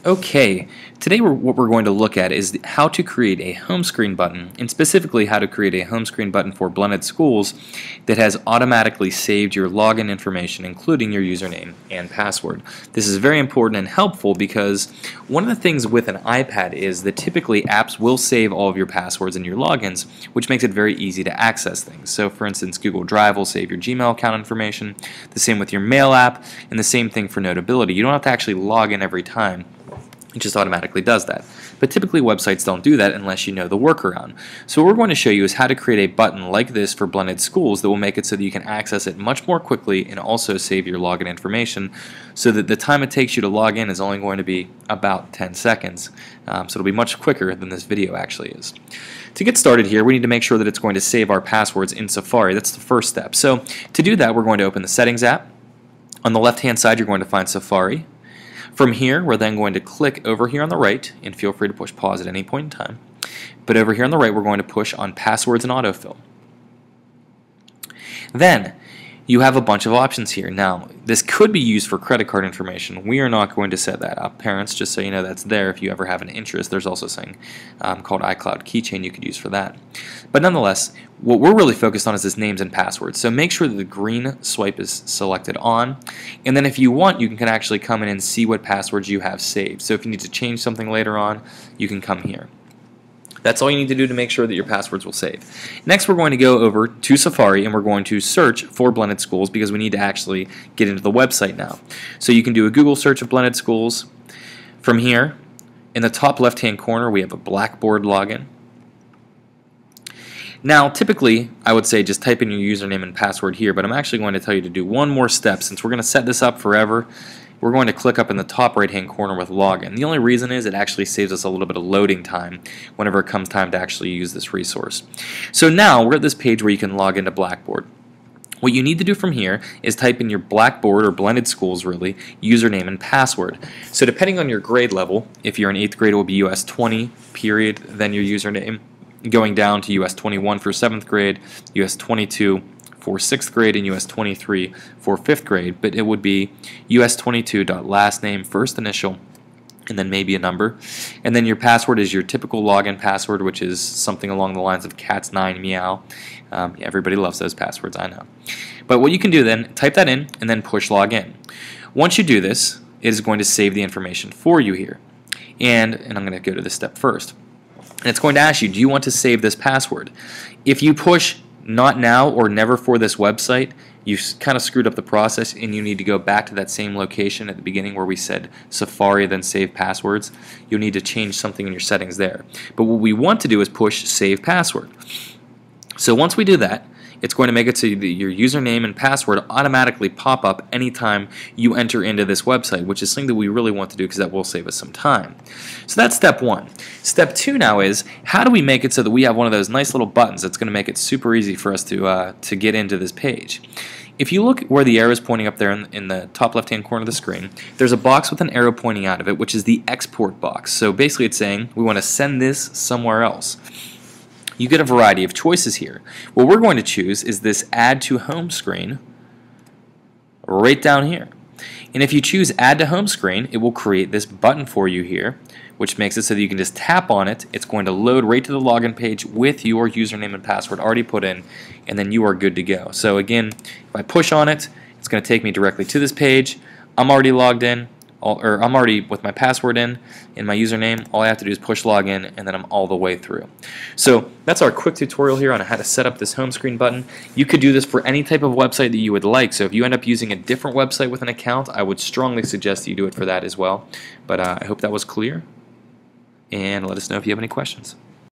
Okay, today what we're going to look at is how to create a home screen button, and specifically how to create a home screen button for Blended Schools that has automatically saved your login information, including your username and password. This is very important and helpful because one of the things with an iPad is that typically apps will save all of your passwords and your logins, which makes it very easy to access things. So for instance, Google Drive will save your Gmail account information, the same with your Mail app, and the same thing for Notability. You don't have to actually log in every time. It just automatically does that. But typically websites don't do that unless you know the workaround. So what we're going to show you is how to create a button like this for Blended Schools that will make it so that you can access it much more quickly and also save your login information so that the time it takes you to log in is only going to be about 10 seconds. So it'll be much quicker than this video actually is. To get started here, we need to make sure that it's going to save our passwords in Safari. That's the first step. So to do that, we're going to open the Settings app. On the left-hand side, you're going to find Safari. From here, we're then going to click over here on the right, and feel free to push pause at any point in time. But over here on the right, we're going to push on Passwords and Autofill. Then, you have a bunch of options here. Now, this could be used for credit card information. We are not going to set that up. Parents, just so you know, that's there if you ever have an interest. There's also something called iCloud Keychain you could use for that. But nonetheless, what we're really focused on is this names and passwords. So make sure that the green swipe is selected on. And then if you want, you can actually come in and see what passwords you have saved. So if you need to change something later on, you can come here. That's all you need to do to make sure that your passwords will save. Next, we're going to go over to Safari and we're going to search for Blended Schools because we need to actually get into the website now. So you can do a Google search of Blended Schools. From here, in the top left-hand corner, we have a Blackboard login. Now, typically, I would say just type in your username and password here, but I'm actually going to tell you to do one more step. Since we're going to set this up forever, we're going to click up in the top right-hand corner with Login. The only reason is it actually saves us a little bit of loading time whenever it comes time to actually use this resource. So now we're at this page where you can log into Blackboard. What you need to do from here is type in your Blackboard, or Blended Schools really, username and password. So depending on your grade level, if you're in 8th grade it will be US 20, period, then your username. Going down to US 21 for 7th grade, US 22 for 6th grade, and US 23 for 5th grade, but it would be US 22 last name, first initial, and then maybe a number. And then your password is your typical login password, which is something along the lines of cats9 meow. Yeah, everybody loves those passwords, I know. But what you can do then, type that in and then push login. Once you do this, it is going to save the information for you here. And I'm going to go to this step first. And it's going to ask you, do you want to save this password? If you push not now or never for this website, you've kind of screwed up the process and you need to go back to that same location at the beginning where we said Safari then save passwords. You'll need to change something in your settings there. But what we want to do is push save password. So once we do that, it's going to make it so that your username and password automatically pop up anytime you enter into this website, which is something that we really want to do because that will save us some time. So that's step one. Step two now is, how do we make it so that we have one of those nice little buttons that's going to make it super easy for us to get into this page? If you look where the arrow is pointing up there in the top left-hand corner of the screen, there's a box with an arrow pointing out of it, which is the export box. So basically it's saying we want to send this somewhere else. You get a variety of choices here. What we're going to choose is this Add to Home Screen right down here. And if you choose Add to Home Screen, it will create this button for you here, which makes it so that you can just tap on it. It's going to load right to the login page with your username and password already put in, and then you are good to go. So again, if I push on it, it's going to take me directly to this page. I'm already logged in. I'm already with my password in and my username. All I have to do is push login and then I'm all the way through. So that's our quick tutorial here on how to set up this home screen button. You could do this for any type of website that you would like. So if you end up using a different website with an account, I would strongly suggest that you do it for that as well. But I hope that was clear, and let us know if you have any questions.